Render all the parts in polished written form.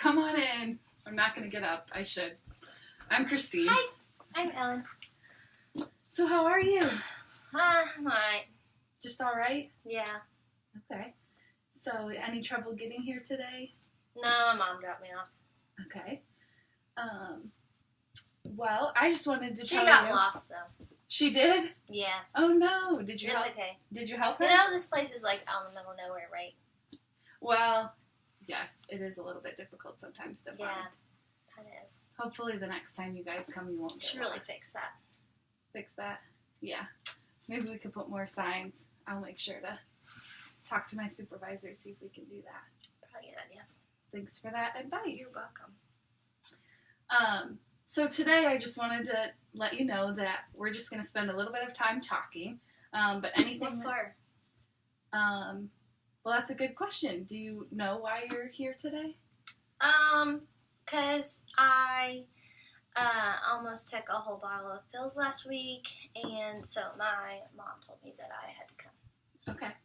come on in. I'm not going to get up. I should. I'm Christine. Hi, I'm Ellen. So how are you? I'm alright. Just all right? Yeah. Okay. So any trouble getting here today? No, my mom dropped me off. Okay. Well, I just wanted to She tell got you. lost, though. She did? Yeah. Oh, no. Did you It's help? okay. Did you help her? You know this place is, like, out in the middle of nowhere, right? Well, yes. It is a little bit difficult sometimes to find. Yeah. Kind of is. Hopefully the next time you guys come, you won't get Should really lost. fix that. Fix that? Yeah. Maybe we could put more signs. I'll make sure to talk to my supervisor, see if we can do that. Probably a good idea. Thanks for that advice. You're welcome. So today I just wanted to let you know that we're just going to spend a little bit of time talking. But anything... What for? Well, that's a good question. Do you know why you're here today? Because I almost took a whole bottle of pills last week, and so my mom told me that I had to come. Okay.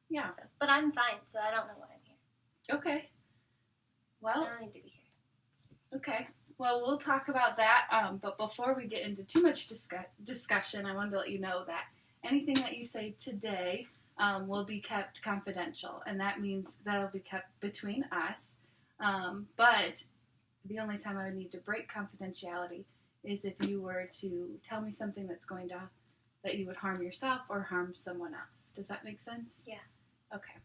Yeah. So, but I'm fine, so I don't know why I'm here. Okay. I Well, don't need to be here. okay. Well, we'll talk about that. But before we get into too much discussion, I wanted to let you know that anything that you say today will be kept confidential, and that means that'll be kept between us. But the only time I would need to break confidentiality is if you were to tell me something that you would harm yourself or harm someone else. Does that make sense? Yeah. Okay.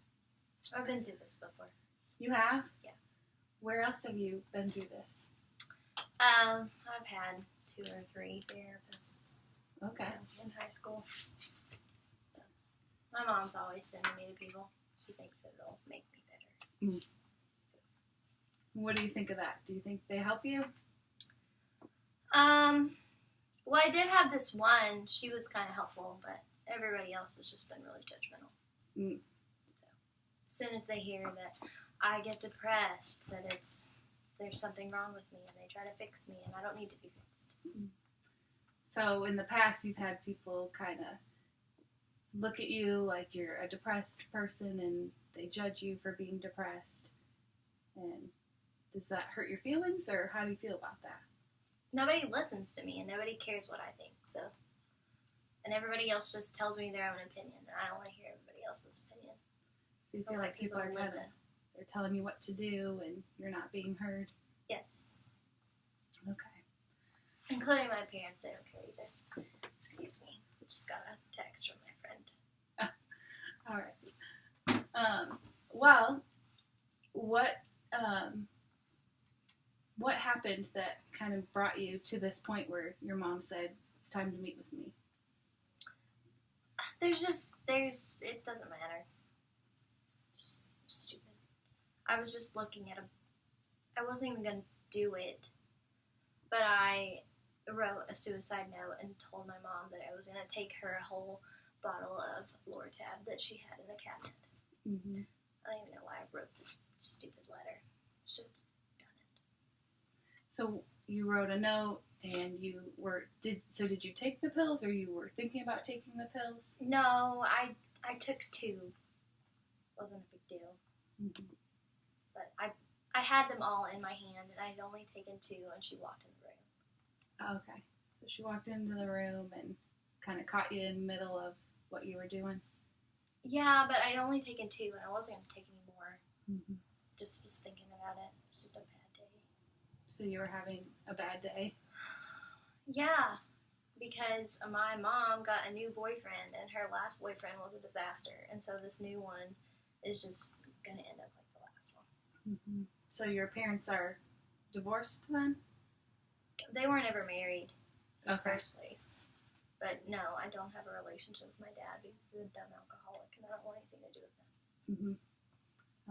I've been through this before. You have? Yeah. Where else have you been through this? I've had 2 or 3 therapists Okay. in high school. So my mom's always sending me to people. She thinks that it'll make me better. Mm. So. What do you think of that? Do you think they help you? Well, I did have this one. She was kind of helpful, but everybody else has just been really judgmental. Mm. So as soon as they hear that I get depressed, that there's something wrong with me, and they try to fix me, and I don't need to be fixed. So in the past, you've had people kind of look at you like you're a depressed person, and they judge you for being depressed. And does that hurt your feelings, or how do you feel about that? Nobody listens to me, and nobody cares what I think. So, and everybody else just tells me their own opinion, and I only hear everybody else's opinion. So you feel like people are kind of, they're telling you what to do, and you're not being heard? Yes. Okay. Including my parents, they don't care either. Excuse me. Just got a text from my friend. All right. Well, what happened that kind of brought you to this point where your mom said, it's time to meet with me? It doesn't matter. Just stupid. I was just looking at I wasn't even going to do it, but I wrote a suicide note and told my mom that I was going to take her a whole bottle of Lortab that she had in the cabinet. Mm-hmm. I don't even know why I wrote the stupid letter. Should have done it. So you wrote a note, and did you take the pills, or you were thinking about taking the pills? No, I took 2. Wasn't a big deal. Mm-hmm. But I had them all in my hand, and I had only taken 2, and she walked in the room. Okay. So she walked into the room and kind of caught you in the middle of what you were doing? Yeah, but I'd only taken 2, and I wasn't going to take any more. Mm-hmm. Just was thinking about it. It was just a bad day. So you were having a bad day? Yeah, because my mom got a new boyfriend, and her last boyfriend was a disaster, and so this new one is just going to end up like the last one. Mm-hmm. So your parents are divorced then? They weren't ever married in the Okay. first place. But no, I don't have a relationship with my dad because he's a dumb alcoholic, and I don't want anything to do with him. Mm-hmm.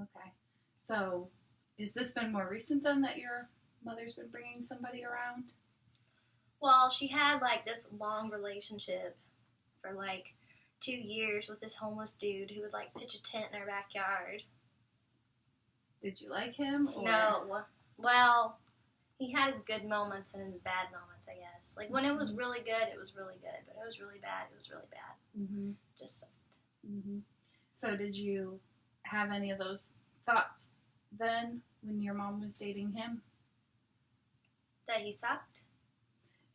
Okay. So, has this been more recent then that your mother's been bringing somebody around? Well, she had like this long relationship for like 2 years with this homeless dude who would like pitch a tent in our backyard. Did you like him? Or? No. Well, he had his good moments and his bad moments, I guess. Like, when it was really good, it was really good. But it was really bad, it was really bad. Mm-hmm. Just sucked. Mm-hmm. So did you have any of those thoughts then when your mom was dating him? That he sucked?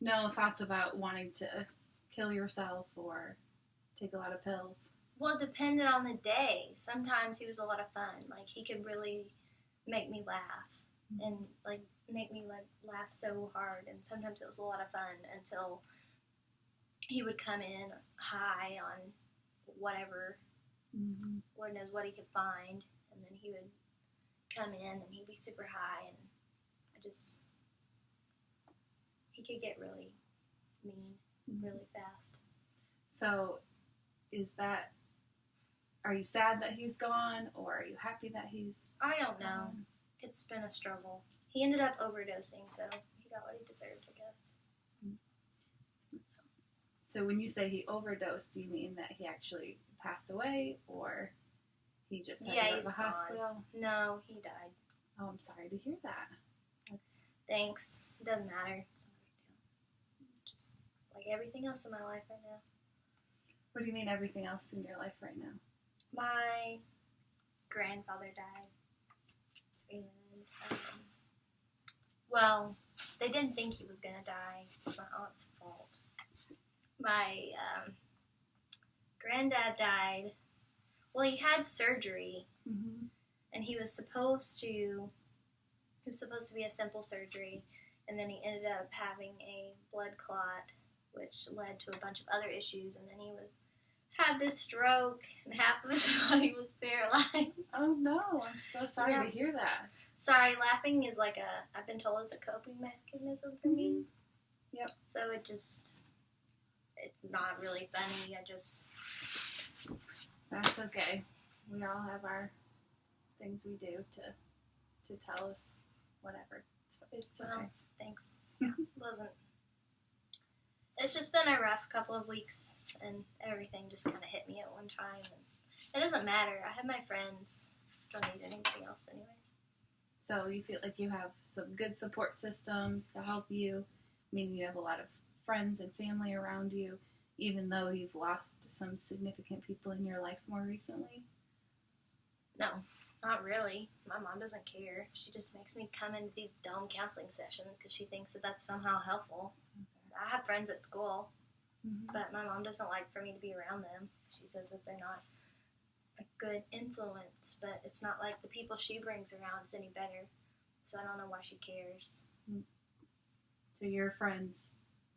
No thoughts about wanting to kill yourself or take a lot of pills? Well, it depended on the day. Sometimes he was a lot of fun. Like, he could really make me laugh and, like, make me, like, laugh so hard. And sometimes it was a lot of fun until he would come in high on whatever, Lord knows what he could find. And then he would come in and he'd be super high. And he could get really mean really fast. So, are you sad that he's gone, or are you happy that he's I don't know. gone? It's been a struggle. He ended up overdosing, so he got what he deserved, I guess. So when you say he overdosed, do you mean that he actually passed away, or he just had to go to he's the hospital? No, he died. Oh, I'm sorry to hear that. Thanks. It doesn't matter. It's not a big deal. Just like everything else in my life right now. What do you mean everything else in your life right now? My grandfather died. And, well, they didn't think he was going to die. It was my aunt's fault. My granddad died. Well, he had surgery, and he was supposed to be a simple surgery, and then he ended up having a blood clot, which led to a bunch of other issues, and then he had this stroke, and half of his body was paralyzed. Oh no, I'm so sorry to hear that. Sorry, laughing is I've been told it's a coping mechanism for me. Yep. So it's not really funny. That's okay. We all have our things we do to tell us whatever. It's okay. Well, thanks. It's just been a rough couple of weeks, and everything just kind of hit me at one time. And it doesn't matter. I have my friends. Don't need anything else anyways. So you feel like you have some good support systems to help you, meaning you have a lot of friends and family around you, even though you've lost some significant people in your life more recently? No, not really. My mom doesn't care. She just makes me come into these dumb counseling sessions because she thinks that that's somehow helpful. I have friends at school, but my mom doesn't like for me to be around them. She says that they're not a good influence, but it's not like the people she brings around is any better. So I don't know why she cares. So your friends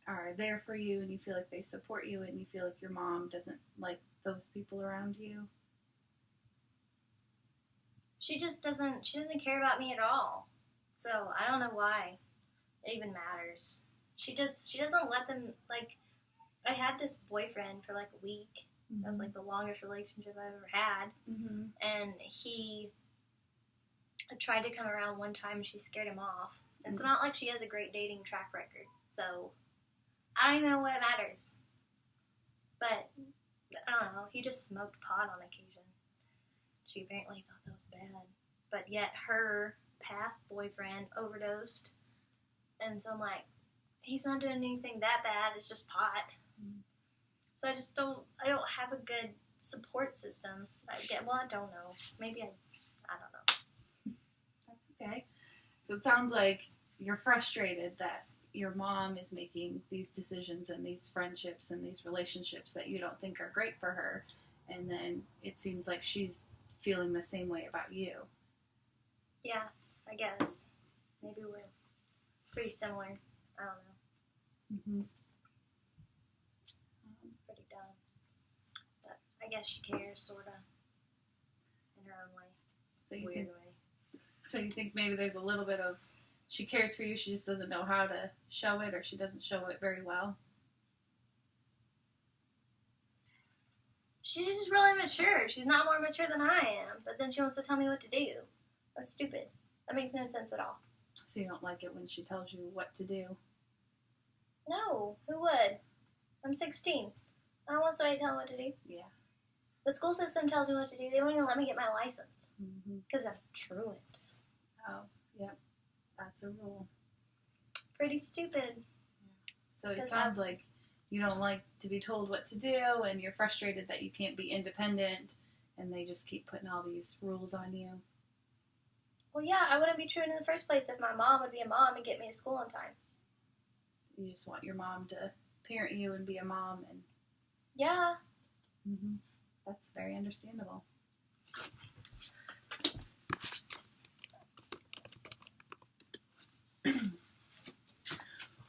are there for you, and you feel like they support you, and you feel like your mom doesn't like those people around you? She doesn't care about me at all. So I don't know why it even matters. She doesn't let them, I had this boyfriend for a week. That was the longest relationship I've ever had. And he tried to come around one time and she scared him off. It's not like she has a great dating track record. So I don't even know what matters. But I don't know. He just smoked pot on occasion. She apparently thought that was bad. But yet her past boyfriend overdosed. And so I'm like, he's not doing anything that bad. It's just pot. So I don't have a good support system. I don't know. Maybe I don't know. That's okay. So it sounds like you're frustrated that your mom is making these decisions and these friendships and these relationships that you don't think are great for her. And then it seems like she's feeling the same way about you. Yeah, I guess. Maybe we're pretty similar. I don't know. Pretty dumb. But I guess she cares, sort of, in her own way. So you think maybe there's a little bit of, she cares for you, she just doesn't know how to show it, or she doesn't show it very well? She's just really mature. She's not more mature than I am, but then she wants to tell me what to do. That's stupid. That makes no sense at all. So you don't like it when she tells you what to do? No, who would? I'm 16. I don't want somebody to tell me what to do. Yeah. The school system tells me what to do. They won't even let me get my license because I'm truant. Oh, yep. That's a rule. Pretty stupid. So it sounds like you don't like to be told what to do, and you're frustrated that you can't be independent, and they just keep putting all these rules on you. Well, yeah, I wouldn't be truant in the first place if my mom would be a mom and get me to school on time. You just want your mom to parent you and be a mom, and Yeah. That's very understandable.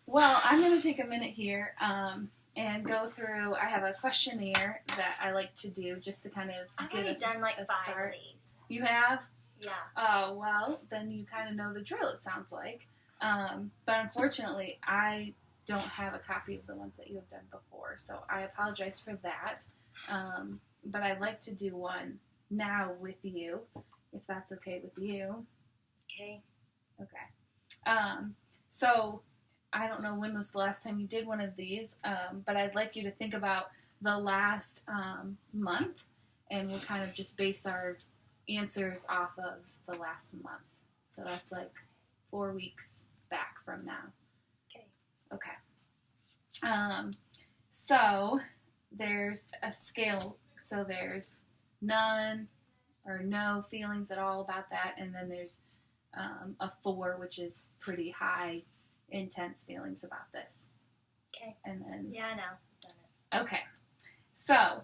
Well, I'm going to take a minute here and go through. I have a questionnaire that I like to do just to kind of I've give already done like a 5 start. of these. You have? Yeah. Oh, well, then you kind of know the drill, it sounds like. But unfortunately, I don't have a copy of the ones that you have done before, so I apologize for that. But I'd like to do one now with you, if that's okay with you. Okay. Okay. So I don't know when was the last time you did one of these, but I'd like you to think about the last month, and we'll kind of just base our answers off of the last month. So that's like 4 weeks back from now. Okay. Okay. So there's a scale. So there's none or no feelings at all about that, and then there's a 4, which is pretty high, intense feelings about this. Okay. And then Yeah, I know. I've done it. okay. So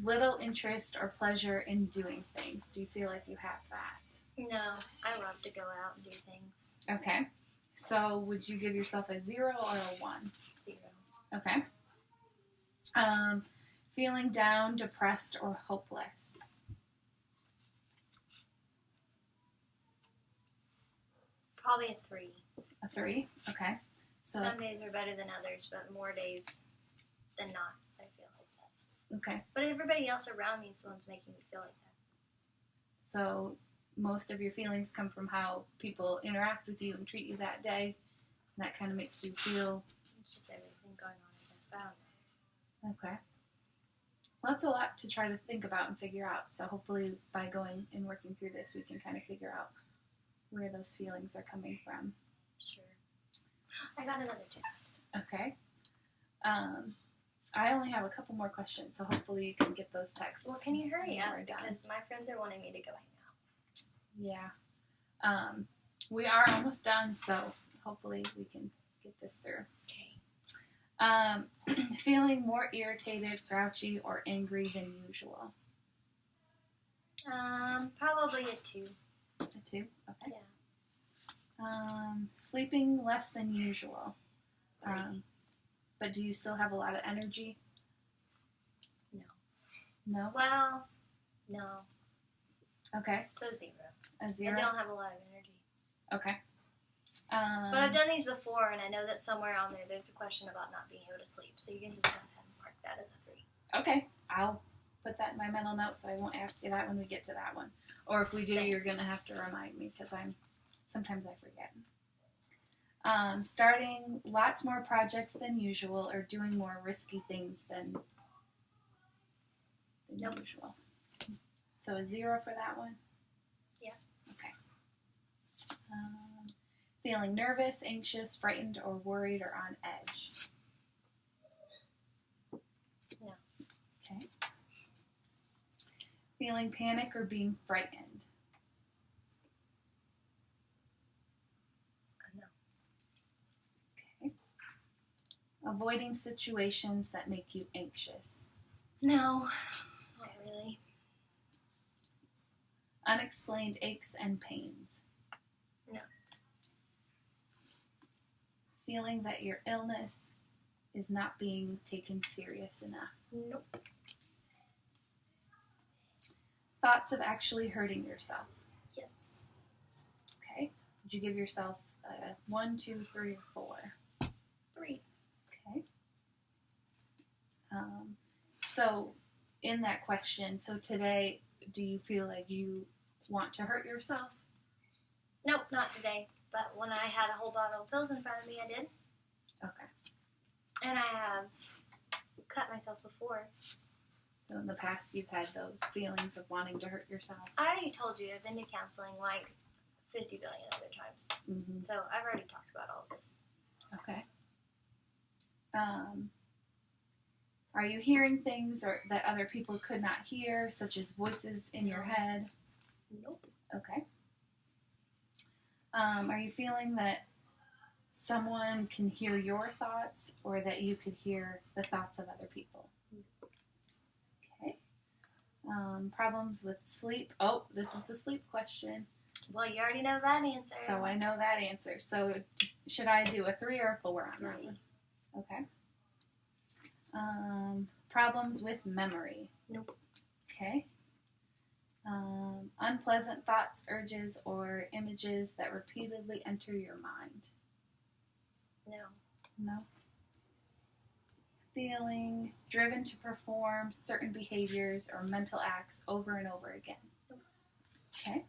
little interest or pleasure in doing things. Do you feel like you have that? No, I love to go out and do things. Okay. So would you give yourself a 0 or a 1? 0. Okay. Feeling down, depressed, or hopeless. Probably a 3. A 3. Okay. So Some days are better than others, but more days than not, I feel like that. okay. But everybody else around me is the ones making me feel like that. So most of your feelings come from how people interact with you and treat you that day. And that kind of makes you feel. It's just everything going on, I guess. I don't know. Okay. Well, that's a lot to try to think about and figure out. So hopefully by going and working through this, we can kind of figure out where those feelings are coming from. Sure. I got another test. Okay. I only have a couple more questions, so hopefully you can get those texts. Well, can you hurry up? more done. Because my friends are wanting me to go hang out. Yeah. We are almost done, so hopefully we can get this through. Okay. Feeling more irritated, grouchy, or angry than usual. Probably a 2. A 2? Okay. Yeah. Sleeping less than usual. 3. But do you still have a lot of energy? No. No? Well, no. Okay. So 0. A 0? I don't have a lot of energy. Okay. But I've done these before, and I know that somewhere on there's a question about not being able to sleep. So you can just go ahead and mark that as a 3. Okay. I'll put that in my mental note so I won't ask you that when we get to that one. Or if we do, Thanks. you're going to have to remind me because sometimes I forget. Starting lots more projects than usual or doing more risky things than Nope. usual. So a 0 for that one? Yeah. Okay. Feeling nervous, anxious, frightened, or worried or on edge? No. Okay. Feeling panic or being frightened? No. Okay. Avoiding situations that make you anxious? No. Not really. Unexplained aches and pains? No. Feeling that your illness is not being taken serious enough? Nope. Thoughts of actually hurting yourself? Yes. Okay. Would you give yourself a 1, 2, 3, or 4? 3. Okay. So in that question, so today, do you feel like you want to hurt yourself? Nope, not today. But when I had a whole bottle of pills in front of me, I did. Okay. And I have cut myself before. So in the past, you've had those feelings of wanting to hurt yourself? I already told you I've been to counseling like 50 billion other times. Mm-hmm. So I've already talked about all of this. Okay. Are you hearing things or that other people could not hear, such as voices in your head? Nope. Okay. Are you feeling that someone can hear your thoughts or that you could hear the thoughts of other people? Okay. Problems with sleep. Oh, this is the sleep question. Well, you already know that answer. So I know that answer. So should I do a 3 or a 4 on that 3. one? Okay. Problems with memory. Nope. Okay. Unpleasant thoughts, urges, or images that repeatedly enter your mind. No. No. Feeling driven to perform certain behaviors or mental acts over and over again. Okay.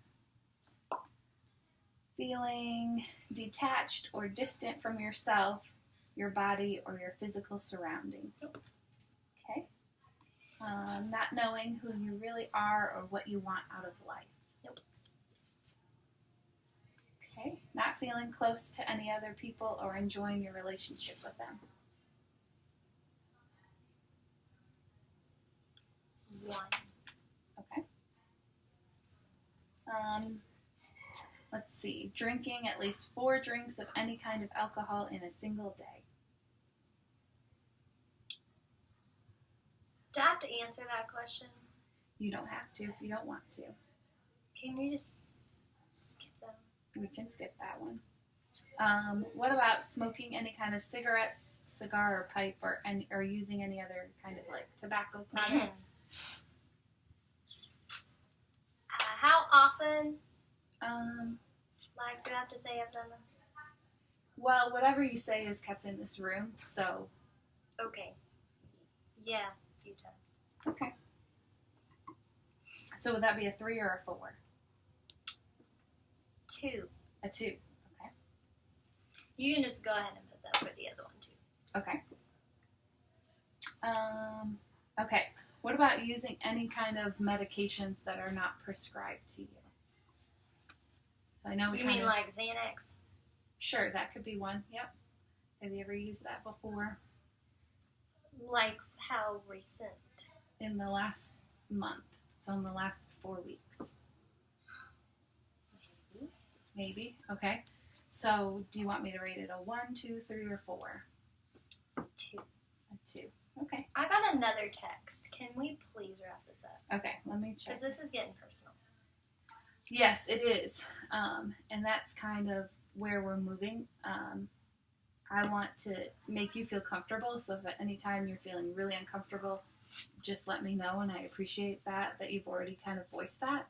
Feeling detached or distant from yourself, your body, or your physical surroundings. Okay. Not knowing who you really are or what you want out of life. Nope. Okay. Not feeling close to any other people or enjoying your relationship with them. 1. Okay. Let's see. Drinking at least 4 drinks of any kind of alcohol in a single day. Do I have to answer that question? You don't have to if you don't want to. Can you just skip that? We can skip that one. What about smoking any kind of cigarettes, cigar, or pipe, or using any other kind of like tobacco products? How often? Like, do I have to say I've done this? Well, whatever you say is kept in this room, so. Okay. Yeah, a few times. Okay. So would that be a 3 or a 4? 2. A 2. Okay. You can just go ahead and put that for the other one too. Okay. Okay. What about using any kind of medications that are not prescribed to you? So I know we You mean like Xanax? Sure, that could be one. Yep. Have you ever used that before? Like how recent? In the last month. So in the last 4 weeks. Maybe. Okay. So do you want me to rate it a 1, 2, 3, or 4? 2. A 2. Okay. I got another text. Can we please wrap this up? Okay, let me check. Because this is getting personal. Yes, it is. And that's kind of where we're moving. I want to make you feel comfortable, so if at any time you're feeling really uncomfortable, just let me know, and I appreciate that you've already kind of voiced that.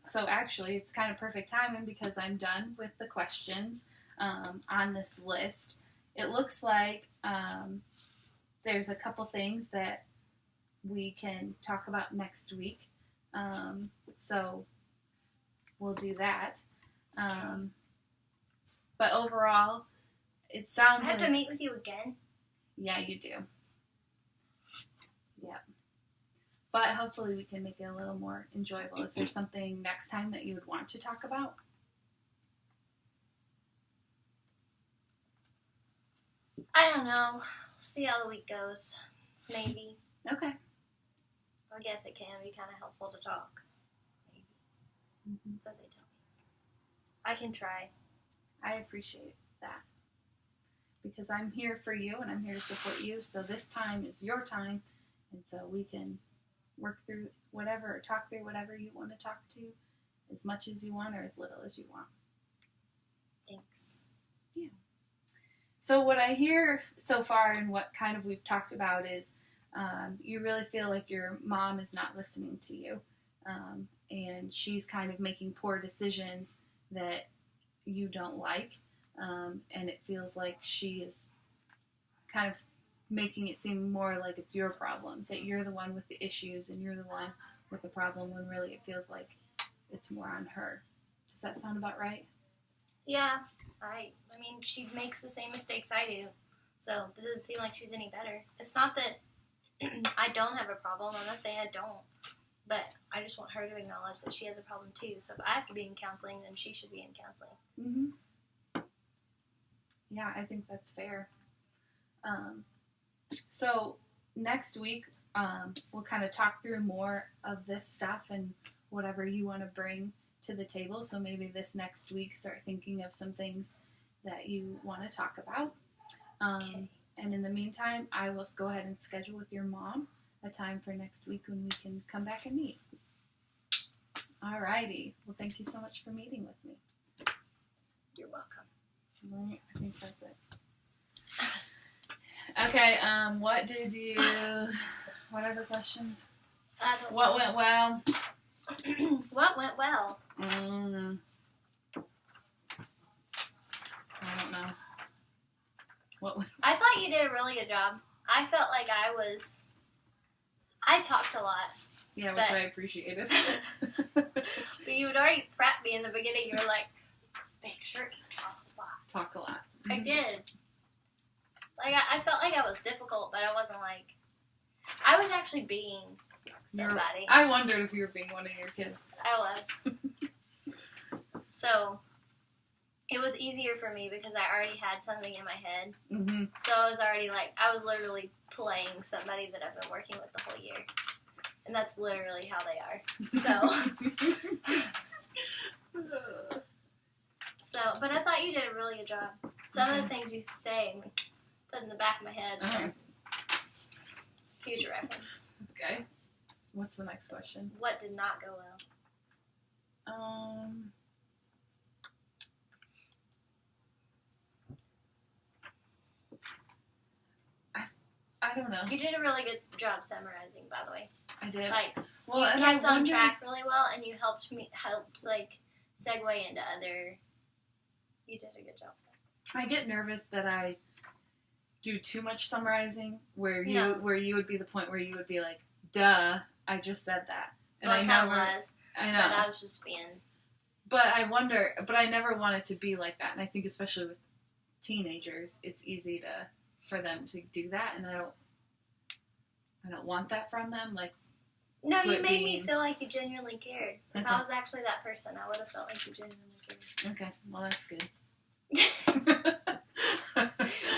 So actually, it's kind of perfect timing because I'm done with the questions on this list. It looks like there's a couple things that we can talk about next week. So we'll do that. But overall, it sounds I have to meet with you again? Yeah, you do. Yeah. But hopefully we can make it a little more enjoyable. Is there something next time that you would want to talk about? I don't know. We'll see how the week goes. Maybe. Okay. I guess it can be kind of helpful to talk. Maybe. Mm-hmm. So they tell me. I can try. I appreciate that. Because I'm here for you and I'm here to support you. So this time is your time. And so we can work through whatever, or talk through whatever you want to talk to, as much as you want or as little as you want. Thanks. Yeah. So what I hear so far and what kind of we've talked about is you really feel like your mom is not listening to you. And she's kind of making poor decisions that you don't like. And it feels like she is kind of making it seem more like it's your problem, that you're the one with the issues and you're the one with the problem, when really it feels like it's more on her. Does that sound about right? Yeah. I mean, she makes the same mistakes I do. So it doesn't seem like she's any better. It's not that I don't have a problem. I'm not saying I don't. But I just want her to acknowledge that she has a problem too. So if I have to be in counseling, then she should be in counseling. Mm-hmm. Yeah, I think that's fair. So next week, we'll kind of talk through more of this stuff and whatever you want to bring to the table. So maybe this next week, start thinking of some things that you want to talk about. Okay. And in the meantime, I will go ahead and schedule with your mom a time for next week when we can come back and meet. Alrighty. Well, thank you so much for meeting with me. You're welcome. Right, I think that's it. Okay, what other questions? What went well? What went well? I don't know. I thought you did a really good job. I felt like I talked a lot. Yeah, which I appreciated. But you had already prepped me in the beginning. You were like, make sure you talk a lot. Talk a lot. I did. Like, I felt like I was difficult, but I wasn't like... I was actually being somebody. I wondered if you were being one of your kids. I was. So, it was easier for me because I already had something in my head. Mm-hmm. So I was already like, I was literally playing somebody that I've been working with the whole year. And that's literally how they are. But I thought you did a really good job. Some of the things you say, I'm put in the back of my head. Future reference. Okay. What's the next question? What did not go well? I don't know. You did a really good job summarizing, by the way. I did. Like, well, you kept on track really well, and you helped like segue into other. You did a good job. I get nervous that I do too much summarizing, where you would be the point where you would be like, "Duh, I just said that," and I know. But I was just being. But I wonder. But I never want it to be like that, and I think especially with teenagers, it's easy for them to do that, and I don't want that from them. Like, no, you made me feel like you genuinely cared. If I was actually that person, I would have felt like you genuinely cared. Okay, well, that's good.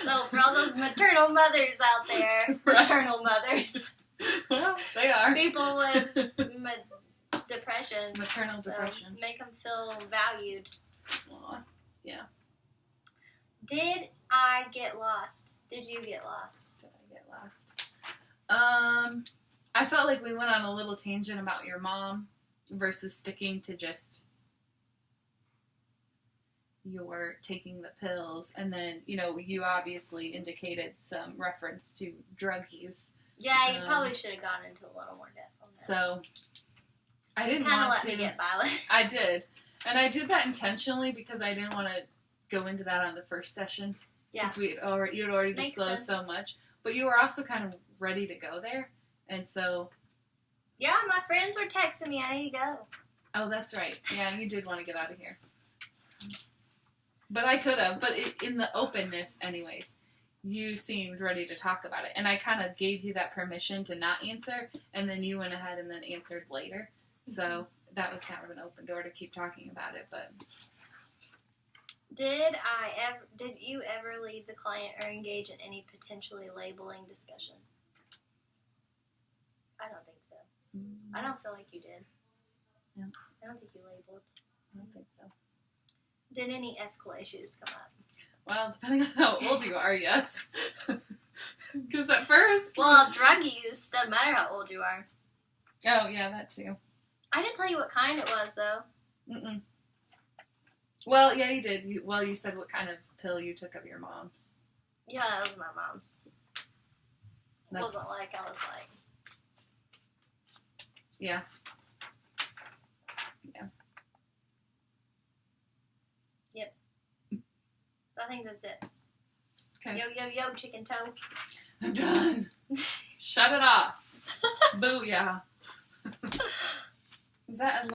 So for all those maternal mothers out there, maternal mothers, well, they are people with depression, maternal depression. Make them feel valued. Aww. Yeah. Did I get lost? Did you get lost? Did I get lost? I felt like we went on a little tangent about your mom versus sticking to just your taking the pills. And then, you obviously indicated some reference to drug use. Yeah, you probably should have gone into a little more depth on that. So, I didn't want want to. You kind of let me get by with it. I did. And I did that intentionally because I didn't want to go into that on the first session. Yeah. Because you had already disclosed so much. But you were also kind of ready to go there. And so... Yeah, my friends were texting me, I need to go. Oh, that's right. Yeah, you did want to get out of here. But I could have. But in the openness, anyways, you seemed ready to talk about it. And I kind of gave you that permission to not answer. And then you went ahead and then answered later. So that was kind of an open door to keep talking about it. But... Did you ever lead the client or engage in any potentially labeling discussion? I don't think so. I don't feel like you did. No. I don't think you labeled. I don't think so. Did any ethical issues come up? Well, depending on how old you are, yes. Because at first... Well, drug use doesn't matter how old you are. Oh, yeah, that too. I didn't tell you what kind it was, though. Mm-mm. Well, yeah, you did. You said what kind of pill you took of your mom's. Yeah, that was my mom's. It wasn't like I was like... Yeah. Yeah. Yep. So I think that's it. Okay. Yo, yo, yo, chicken toe. I'm done. Shut it off. Booyah. Is that a